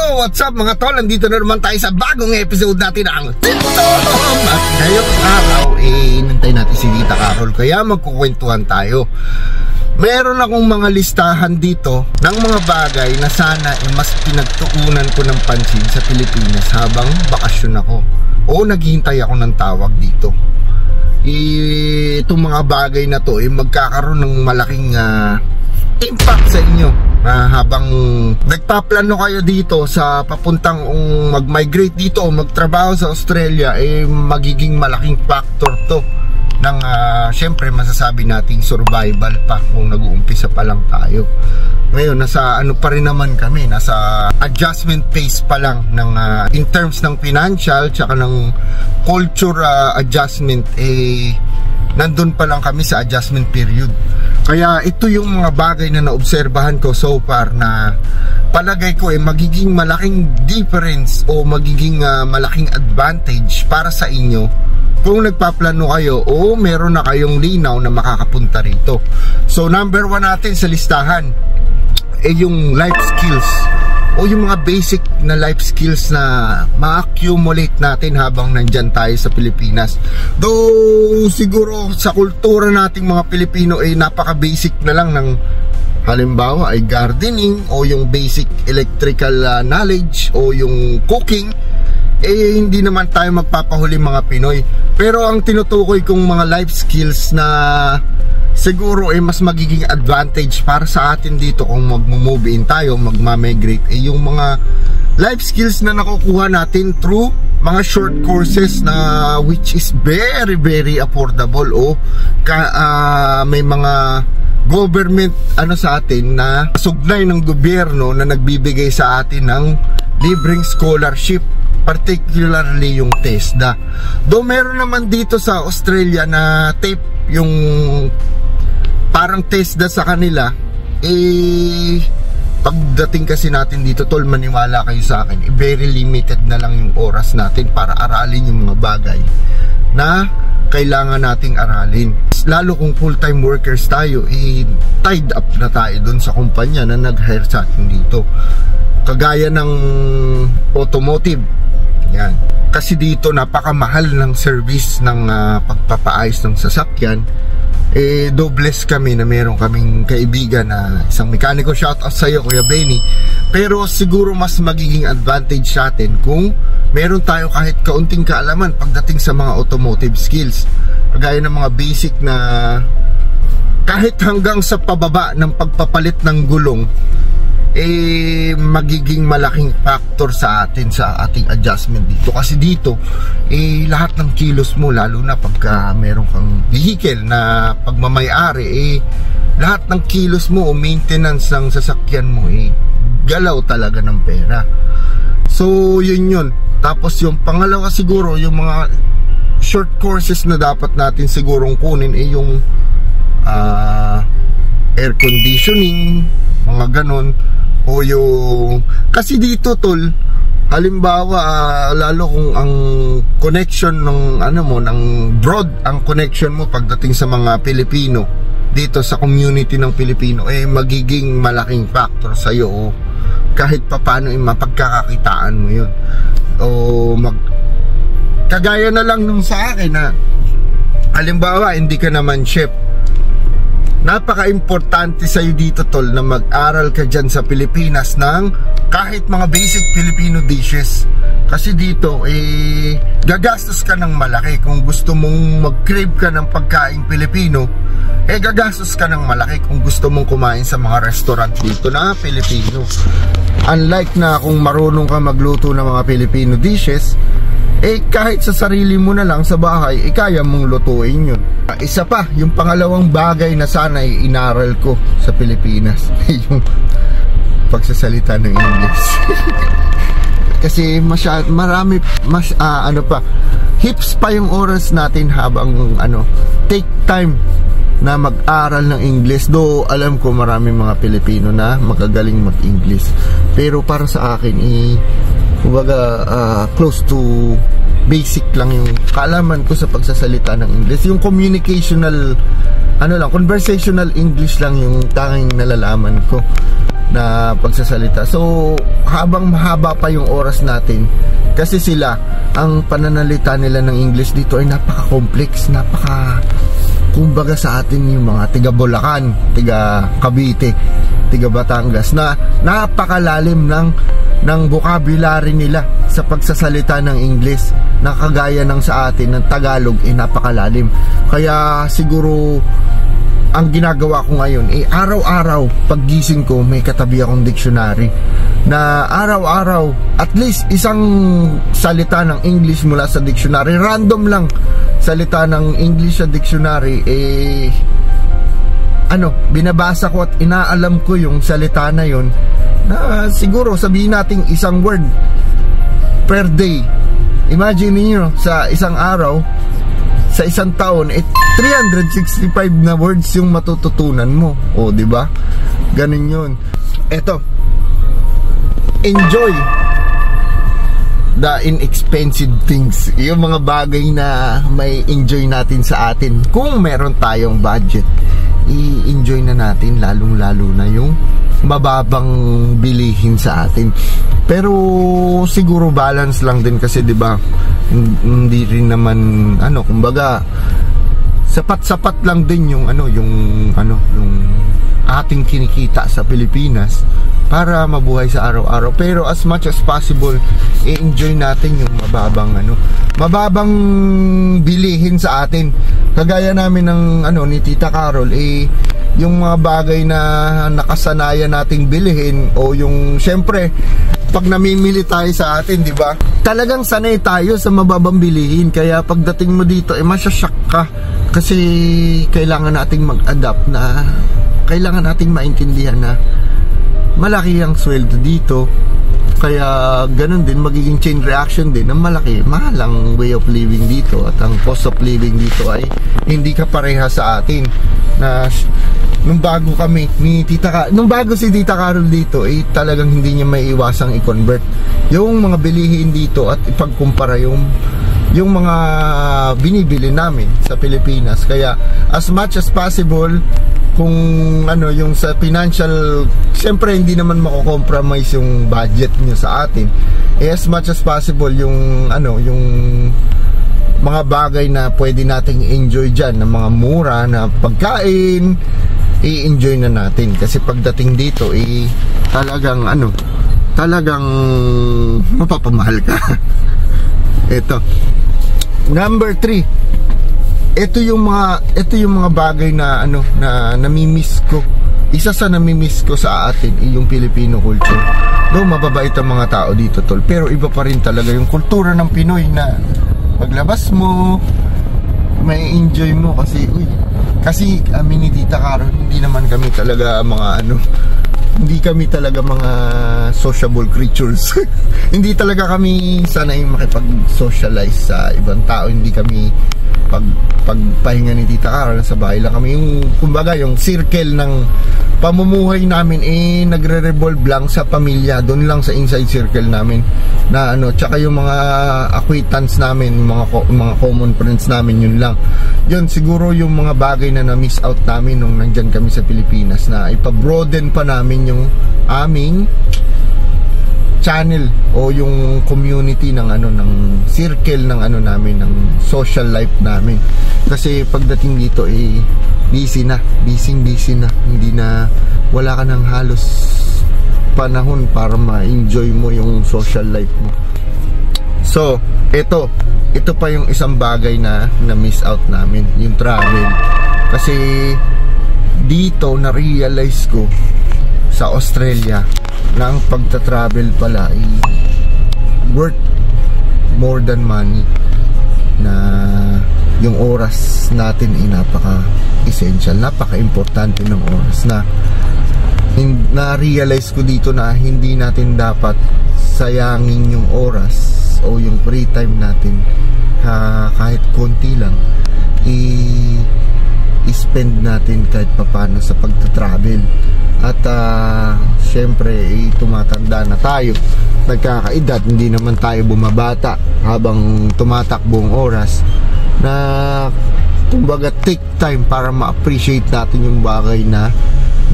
What's up mga tol? Nandito na naman tayo sa bagong episode natin ng TikTok. At ngayong araw, nantay natin si Tita Carol, kaya magkukwentuhan tayo. Meron akong mga listahan dito ng mga bagay na sana mas pinagtuunan ko ng pansin sa Pilipinas habang bakasyon ako o naghihintay ako ng tawag dito. Itong mga bagay na to magkakaroon ng malaking impact sa inyo habang nagpaplano kayo dito sa papuntang mag-migrate dito o magtrabaho sa Australia. Magiging malaking factor to ng syempre masasabi nating survival pa kung nag-uumpisa pa lang tayo. Ngayon nasa ano pa rin naman kami, nasa adjustment phase pa lang ng in terms ng financial tsaka ng culture adjustment. Nandun pa lang kami sa adjustment period. Kaya ito yung mga bagay na naobserbahan ko so far na palagay ko magiging malaking difference o magiging malaking advantage para sa inyo kung nagpaplano kayo o meron na kayong linaw na makakapunta rito. So number 1 natin sa listahan yung life skills o yung mga basic na life skills na ma-accumulate natin habang nandyan tayo sa Pilipinas. Though siguro sa kultura nating mga Pilipino napaka-basic na lang ng halimbawa ay gardening o yung basic electrical knowledge o yung cooking. Hindi naman tayo magpapahuli mga Pinoy. Pero ang tinutukoy kong mga life skills na siguro mas magiging advantage para sa atin dito kung mag-move in tayo, magma-migrate yung mga life skills na nakukuha natin through mga short courses na which is very very affordable o may mga government sa atin na sugnay ng gobyerno na nagbibigay sa atin ng libreng scholarship, particularly yung TESDA. Though meron naman dito sa Australia na tape yung parang TESDA sa kanila, pagdating kasi natin dito tol, maniwala kayo sa akin, very limited na lang yung oras natin para aralin yung mga bagay na kailangan nating aralin. Lalo kung full-time workers tayo, tied up na tayo dun sa kumpanya na nag-hire sa atin dito. Kagaya ng automotive, yan. Kasi dito napakamahal ng service ng pagpapaayos ng sasakyan. Dobles kami na meron kaming kaibigan na isang mekaniko. Shout out sa iyo Kuya Benny. Pero siguro mas magiging advantage sa atin kung meron tayo kahit kaunting kaalaman pagdating sa mga automotive skills. Kagaya ng mga basic na kahit hanggang sa pababa ng pagpapalit ng gulong, magiging malaking factor sa atin sa ating adjustment dito. Kasi dito lahat ng kilos mo, lalo na pagka meron kang vehicle na pagmamay-ari, lahat ng kilos mo o maintenance ng sasakyan mo galaw talaga ng pera. So yun. Tapos yung pangalawa siguro, yung mga short courses na dapat natin sigurong kunin yung air conditioning, mga ganon. O yung kasi dito tol, halimbawa lalo kung ang connection ng ng broad ang connection mo pagdating sa mga Pilipino dito sa community ng Pilipino, magiging malaking factor sa iyo kahit papaano mapagkakakitaan mo yun. O kagaya na lang nung sa akin na halimbawa hindi ka naman chef, napaka-importante sa'yo dito tol na mag-aral ka dyan sa Pilipinas ng kahit mga basic Filipino dishes. Kasi dito gagastos ka ng malaki. Kung gusto mong mag-crave ka ng pagkaing Pilipino, gagastos ka ng malaki kung gusto mong kumain sa mga restaurant dito na Pilipino. Unlike na kung marunong ka magluto ng mga Filipino dishes, kahit sa sarili mo na lang sa bahay, kaya mong lutuin yun. Isa pa, yung pangalawang bagay na sana inaral ko sa Pilipinas yung pagsasalita ng English. Kasi marami hips pa yung oras natin habang take time na mag-aral ng English. Though alam ko maraming mga Pilipino na magagaling mag-English, pero para sa akin kumbaga close to basic lang yung kaalaman ko sa pagsasalita ng English. Yung communicational conversational English lang yung tanging nalalaman ko. na pagsasalita. So habang mahaba pa yung oras natin, kasi sila, ang pananalita nila ng English dito ay napaka-complex, kumbaga sa atin yung mga tiga Bulacan, tiga Cavite, tiga Batangas, na napakalalim ng vocabulary nila sa pagsasalita ng English, na kagaya ng sa atin ng Tagalog napakalalim. Kaya siguro ang ginagawa ko ngayon araw-araw paggising ko may katabi akong dictionary, na araw-araw at least isang salita ng English mula sa dictionary, random lang salita ng English sa dictionary, binabasa ko at inaalam ko yung salita na yun, na siguro sabihin natin isang word per day. Imagine niyo sa isang araw, sa isang taon, 365 na words yung matututunan mo. O, di ba? Ganun yun. Eto, enjoy the inexpensive things. Yung mga bagay na may enjoy natin sa atin. Kung meron tayong budget, i-enjoy na natin, lalong-lalo na yung mababang bilihin sa atin. Pero siguro balance lang din, kasi 'di ba, hindi rin naman kumbaga sapat-sapat lang din yung ating kinikita sa Pilipinas para mabuhay sa araw-araw. Pero as much as possible, i-enjoy natin yung mababang bilihin sa atin. Kagaya namin ng ni Tita Carol, yung mga bagay na nakasanayan nating bilhin, o yung syempre pag namimili tayo sa atin, di ba? Talagang sanay tayo sa mababang bilihin, kaya pagdating mo dito masyashock ka, kasi kailangan nating mag-adapt, na kailangan nating maintindihan na malaki ang sweldo dito. Kaya ganun din, magiging chain reaction din ng malaki. Mahal ang way of living dito, at ang cost of living dito ay hindi kapareha sa atin. Na nung bago si Tita Carol dito, talagang hindi niya may iwasang i-convert yung mga bilihin dito at ipagkumpara yung mga binibili namin sa Pilipinas. Kaya as much as possible, kung yung sa financial, siyempre hindi naman mako-compromise yung budget niyo sa atin, as much as possible yung mga bagay na pwede nating enjoy dyan, ng mga mura na pagkain, i-enjoy na natin. Kasi pagdating dito talagang mapapamahal ka. Ito, number 3, ito yung mga bagay na na namimiss ko. Isa sa namimiss ko sa atin yung Filipino culture. Mababait ang mga tao dito, tol, pero iba pa rin talaga yung kultura ng Pinoy, na paglabas mo may enjoy mo, kasi amin ni Tita Carol, hindi naman kami talaga hindi kami talaga mga sociable creatures. Hindi talaga kami sanay makipag-socialize sa ibang tao. Hindi kami pagpahinga ni Tita Carol, sa bahay lang kami. Yung kumbaga yung circle ng pamumuhay namin nagre-revolve lang sa pamilya, doon lang sa inside circle namin, na tsaka yung mga acquaintance namin, mga common friends namin, yun lang. Yun siguro yung mga bagay na na-miss out namin nung nandyan kami sa Pilipinas, na ipabroaden pa namin yung aming channel o yung community ng ng circle ng namin, ng social life namin. Kasi pagdating dito busy na, hindi na, wala ka ng halos panahon para ma-enjoy mo yung social life mo. So ito pa yung isang bagay na miss out namin, yung travel. Kasi dito na-realize ko sa Australia na ang pagta-travel pala ay worth more than money, na yung oras natin ay napaka-essential, napaka-importante ng oras, na-realize ko dito na hindi natin dapat sayangin yung oras o yung free time natin, kahit konti lang i-spend natin kahit papano sa pagta-travel. At syempre tumatanda na tayo, nagkakaedad, hindi naman tayo bumabata habang tumatakbo ang oras, na kumbaga take time para ma-appreciate natin yung bagay na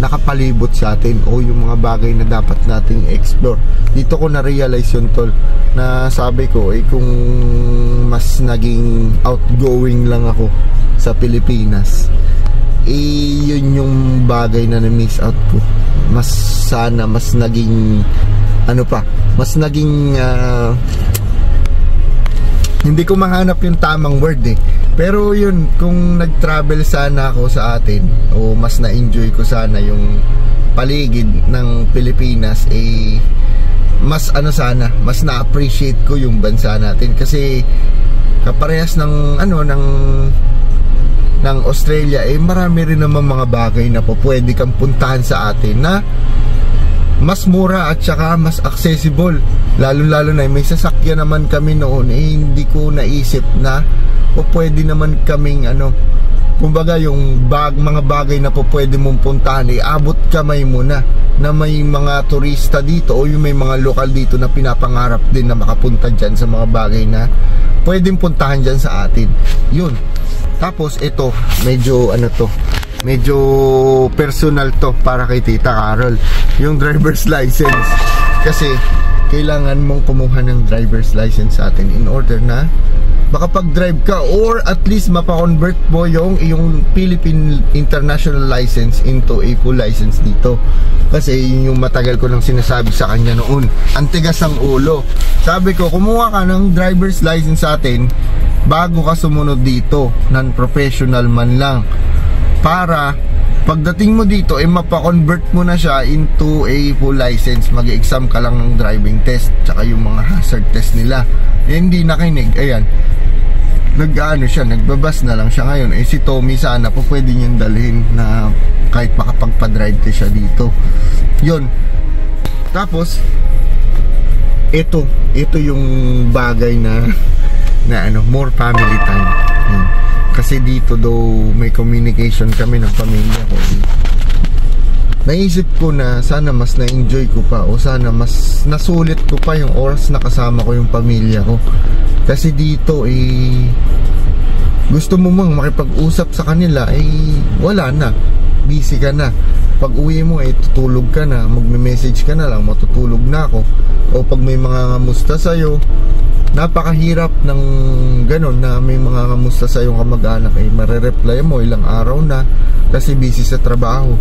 nakapalibot sa atin o yung mga bagay na dapat nating explore. Dito ko na-realize yun, tol, na sabi ko kung mas naging outgoing lang ako sa Pilipinas, yun yung bagay na na-miss out ko. Mas sana mas naging mas naging hindi ko mahanap yung tamang word pero yun, kung nag-travel sana ako sa atin o mas na-enjoy ko sana yung paligid ng Pilipinas, mas sana, mas na-appreciate ko yung bansa natin kasi kaparehas ng ng Australia, marami rin naman mga bagay na pwede kang puntahan sa atin na mas mura at saka mas accessible. Lalo na may sasakyan naman kami noon, hindi ko naisip na pwede naman kaming kumbaga yung mga bagay na pwede mong puntahan, abot kamay mo na may mga turista dito o yung may mga lokal dito na pinapangarap din na makapunta dyan sa mga bagay na pwedeng puntahan dyan sa atin. Yun. Tapos ito, medyo personal to para kay Tita Carol, yung driver's license. Kasi kailangan mong kumuha ng driver's license sa atin in order na makapag-drive ka or at least mapa-convert mo yung Philippine International License into a full license dito. Kasi yung matagal ko nang sinasabi sa kanya noon, ang tigas ng ulo. Sabi ko, kumuha ka ng driver's license sa atin bago ka sumunod dito, non-professional man lang, para pagdating mo dito mapa-convert mo na siya into a full license. Mag-exam ka lang ng driving test tsaka yung mga hazard test nila. Hindi nakinig, ayan, nagbabas na lang siya ngayon. Si Tommy sana pwede niyang dalhin na kahit makapagpa-drive siya dito. Yun. Tapos ito yung bagay na more family time. Kasi dito daw may communication kami ng pamilya ko. Naisip ko na sana mas na-enjoy ko pa o sana mas nasulit ko pa yung oras na kasama ko yung pamilya ko. Kasi dito gusto mo mang makipag-usap sa kanila, wala na, busy ka na. Pag uwi mo tutulog ka na, magme-message ka na lang, matutulog na ako. O pag may mga ngamusta sa'yo, napakahirap ng ganon na may mga kamusta sa iyong kamag-anak, marereply mo ilang araw na kasi busy sa trabaho.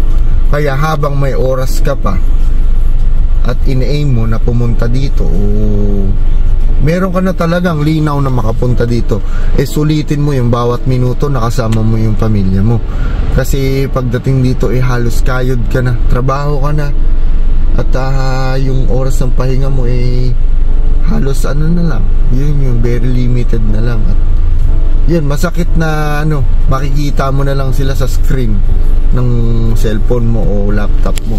Kaya habang may oras ka pa at ina-aim mo na pumunta dito o meron ka na talagang linaw na makapunta dito, sulitin mo yung bawat minuto na kasama mo yung pamilya mo. Kasi pagdating dito halos kayod ka na, trabaho ka na, at yung oras ng pahinga mo halos na lang, yun yung very limited na lang. At yun, masakit na makikita mo na lang sila sa screen ng cellphone mo o laptop mo.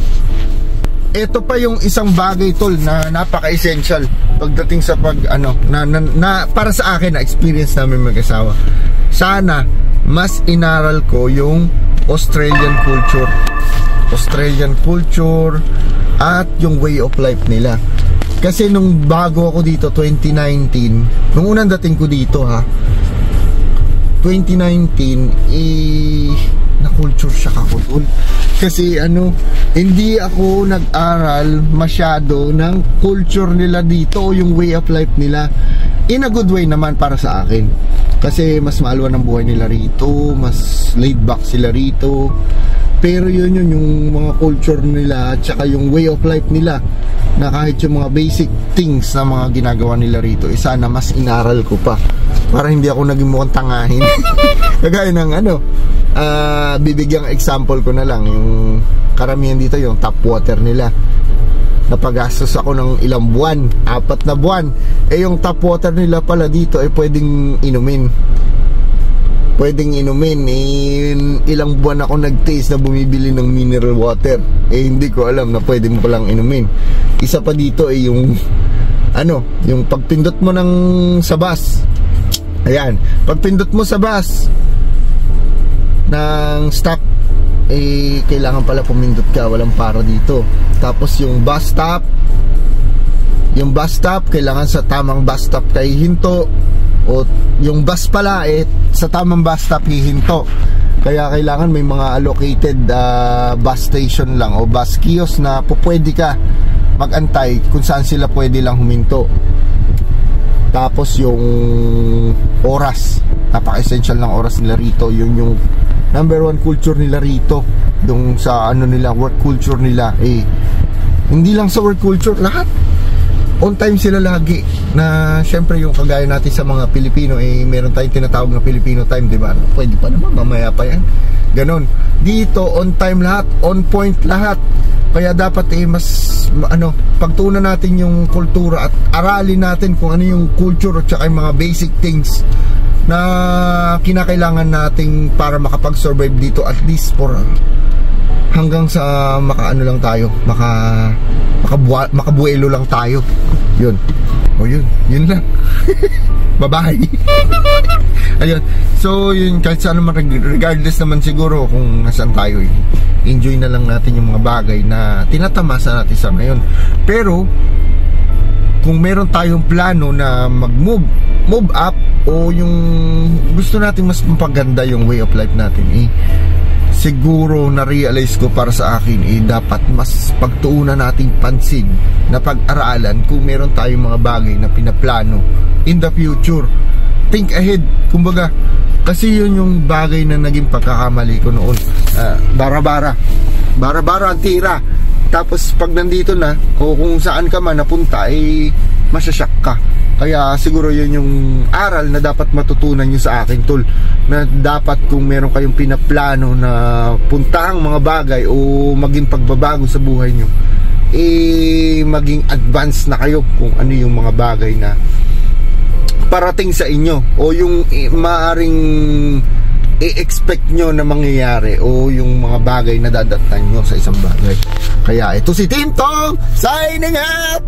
Ito pa yung isang bagay, tol, na napaka-essential pagdating sa para sa akin na experience namin mag-asawa. Sana mas inaral ko yung Australian culture at yung way of life nila. Kasi nung bago ako dito 2019, nung unang dating ko dito 2019 na culture shock ako, tol. Kasi hindi ako nag-aral masyado ng culture nila dito, yung way of life nila. In a good way naman para sa akin. Kasi mas maalwan ang buhay nila rito, mas laid back sila rito. Pero yun yung mga culture nila at saka yung way of life nila, na kahit yung mga basic things na mga ginagawa nila rito, sana mas inaral ko pa para hindi ako naging mukhang tangahin. Kagaya ng bibigyang example ko na lang, yung karamihan dito yung tap water nila. Napagastos ako ng ilang buwan, 4 na buwan. Yung tap water nila pala dito pwedeng inumin. Ilang buwan ako nag-taste na bumibili ng mineral water. Hindi ko alam na pwede mo palang inumin. Isa pa dito yung yung pagpindot mo sa bus. Ayan, pagpindot mo sa bus ng stop, kailangan pala pumindot ka, walang para dito. Tapos yung bus stop, kailangan sa tamang bus stop kayo hinto. O yung bus pala sa tamang bus stop hihinto. Kaya kailangan may mga allocated bus station lang o bus kiosk na pwede ka magantay kung saan sila pwede lang huminto. Tapos yung oras, napaka-essential ng oras nila rito. Yun yung number one culture nila rito. Yung sa ano nila, work culture nila. Hindi lang sa work culture, lahat on time sila lagi. Na syempre yung kagaya natin sa mga Pilipino, meron tayong tinatawag na Filipino time, di ba? Pwede pa naman, mamaya pa yan. Ganon. Dito on time lahat, on point lahat. Kaya dapat mas pagtuunan natin yung kultura at aralin natin kung ano yung culture at saka yung mga basic things na kinakailangan nating para makapag-survive dito, at least for hanggang sa makaano lang tayo, makabuelo lang tayo. Yun. O yun lang. Bye-bye. Ayun. So yun, kahit saan naman, regardless naman siguro kung nasaan tayo, enjoy na lang natin yung mga bagay na tinatamasa natin sa ngayon. Pero kung meron tayong plano na move up, o yung gusto natin mas mapaganda yung way of life natin, siguro na-realize ko para sa akin, dapat mas pagtuunan nating pansin na pag-aralan kung meron tayong mga bagay na pinaplano in the future. Think ahead, kumbaga. Kasi yun yung bagay na naging pagkakamali ko noon. Bara-bara ang tira. Tapos pag nandito na, o kung saan ka man napunta, masyasyak ka. Kaya siguro yun yung aral na dapat matutunan nyo sa akin, tol. Na dapat kung meron kayong pinaplano na puntahang mga bagay o maging pagbabago sa buhay nyo, maging advance na kayo kung ano yung mga bagay na parating sa inyo, o yung maaring i-expect nyo na mangyayari, o yung mga bagay na dadatnan nyo sa isang bagay. Kaya ito si Team Tong signing out.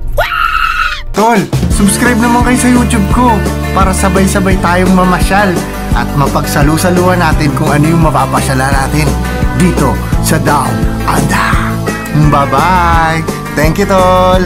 Tol, subscribe naman kayo sa YouTube ko para sabay-sabay tayong mamasyal at mapagsalu-saluhan natin kung ano yung mapapasyala natin dito sa Down Under. Bye-bye! Thank you, Tol!